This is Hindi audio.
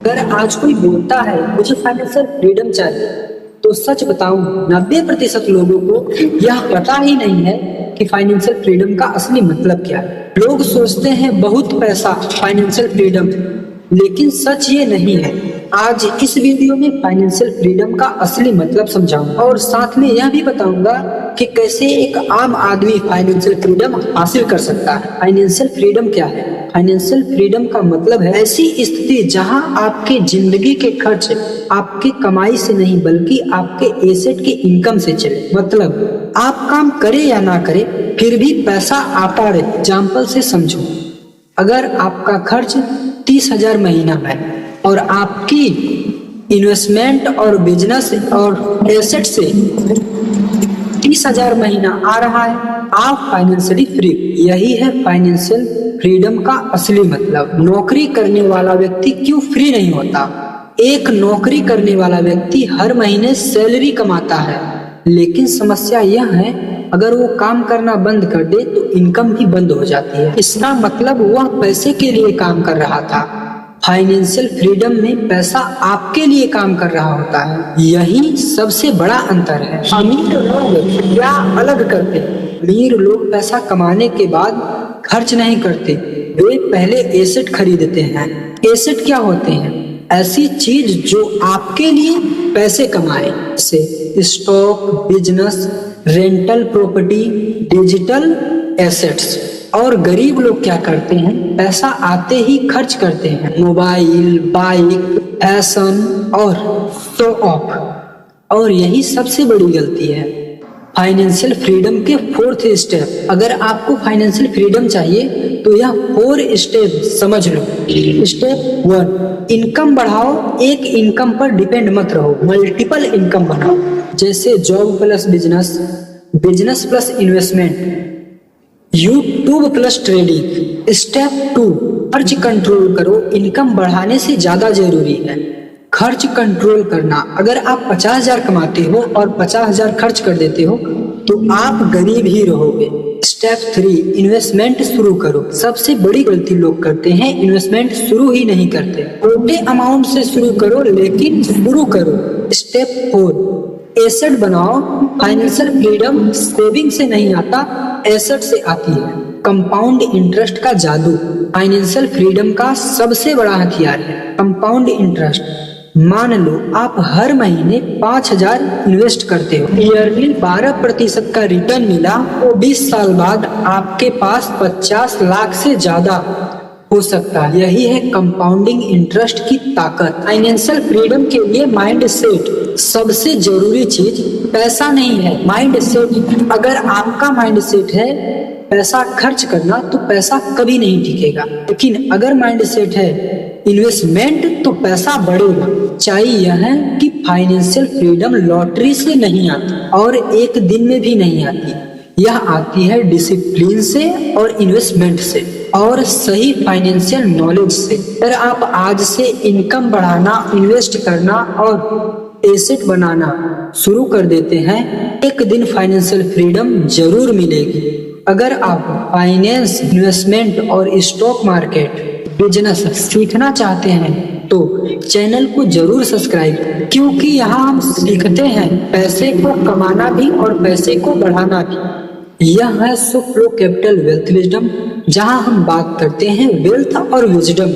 अगर आज कोई बोलता है मुझे फाइनेंशियल फ्रीडम चाहिए, तो सच बताऊं 90% लोगों को यह पता ही नहीं है कि फाइनेंशियल फ्रीडम का असली मतलब क्या है। लोग सोचते हैं बहुत पैसा फाइनेंशियल फ्रीडम, लेकिन सच ये नहीं है। आज इस वीडियो में फाइनेंशियल फ्रीडम का असली मतलब समझाऊंगा और साथ में यह भी बताऊंगा कि कैसे एक आम आदमी फाइनेंशियल फ्रीडम हासिल कर सकता है। फाइनेंशियल फ्रीडम क्या है? फाइनेंशियल फ्रीडम का मतलब है ऐसी स्थिति जहां आपके जिंदगी के खर्च आपकी कमाई से नहीं बल्कि आपके एसेट की इनकम से चले। मतलब आप काम करे या ना करे फिर भी पैसा आता रहे। एग्जाम्पल से समझो, अगर आपका खर्च 30,000 महीना है और आपकी इन्वेस्टमेंट और बिजनेस और एसेट से 30,000 महीना आ रहा है, आप फाइनेंशियली फ्री। यही है फाइनेंशियल फ्रीडम का असली मतलब। नौकरी करने वाला व्यक्ति क्यों फ्री नहीं होता? एक नौकरी करने वाला व्यक्ति हर महीने सैलरी कमाता है, लेकिन समस्या यह है अगर वो काम करना बंद कर दे तो इनकम भी बंद हो जाती है। इसका मतलब वह पैसे के लिए काम कर रहा था। फाइनेंशियल फ्रीडम में पैसा आपके लिए काम कर रहा होता है। यही सबसे बड़ा अंतर है। अमीर लोग क्या अलग करते हैं? अमीर लोग पैसा कमाने के बाद खर्च नहीं करते, वे पहले एसेट खरीदते हैं। एसेट क्या होते हैं? ऐसी चीज जो आपके लिए पैसे कमाए, जैसे stock, business, rental property, digital assets. और गरीब लोग क्या करते हैं? पैसा आते ही खर्च करते हैं। मोबाइल, बाइक, फैशन और शो ऑफ। और यही सबसे बड़ी गलती है। फाइनेंशियल फ्रीडम के 4th स्टेप। अगर आपको फाइनेंशियल फ्रीडम चाहिए तो यह 4 स्टेप समझ लो। स्टेप 1, इनकम बढ़ाओ। एक इनकम पर डिपेंड मत रहो, मल्टीपल इनकम बनाओ। जैसे job plus business, business plus investment, YouTube plus trading. Step 2, खर्च कंट्रोल करो। इनकम बढ़ाने से ज्यादा जरूरी है खर्च कंट्रोल करना। अगर आप 50,000 कमाते हो और 50,000 खर्च कर देते हो तो आप गरीब ही रहोगे। स्टेप 3, इन्वेस्टमेंट शुरू करो। सबसे बड़ी गलती लोग करते हैं, इन्वेस्टमेंट शुरू ही नहीं करते। छोटे अमाउंट से शुरू करो, लेकिन शुरू करो। स्टेप 4, एसेट बनाओ। फाइनेंशियल फ्रीडम सेविंग से नहीं आता, एसेट से आती है। कंपाउंड इंटरेस्ट का जादू फाइनेंशियल फ्रीडम का सबसे बड़ा हथियार है। Compound interest. मान लो आप हर महीने 5,000 इन्वेस्ट करते हो, ईयरली 12% का रिटर्न मिला तो 20 साल बाद आपके पास 50 लाख से ज्यादा हो सकता है। यही है कंपाउंडिंग इंटरेस्ट की ताकत। फाइनेंशियल फ्रीडम के लिए माइंड सेट सबसे जरूरी चीज पैसा नहीं है, माइंड सेट। अगर आपका माइंड सेट है पैसा खर्च करना तो पैसा कभी नहीं टिकेगा, लेकिन अगर माइंड सेट है इन्वेस्टमेंट तो पैसा बढ़ेगा। चाहिए यह है कि फाइनेंशियल फ्रीडम लॉटरी से नहीं आती और एक दिन में भी नहीं आती। यह आती है डिसिप्लिन से और इन्वेस्टमेंट से और सही फाइनेंशियल नॉलेज से। अगर आप आज से इनकम बढ़ाना, इन्वेस्ट करना और एसेट बनाना शुरू कर देते हैं, एक दिन फाइनेंशियल फ्रीडम जरूर मिलेगी। अगर आप फाइनेंस, इन्वेस्टमेंट और स्टॉक मार्केट, बिजनेस सीखना चाहते हैं तो चैनल को जरूर सब्सक्राइब करें, क्योंकि यहाँ हम सीखते हैं पैसे को कमाना भी और पैसे को बढ़ाना भी। यह है सुफ्लो कैपिटल वेल्थ विजडम, जहाँ हम बात करते हैं वेल्थ और विजडम।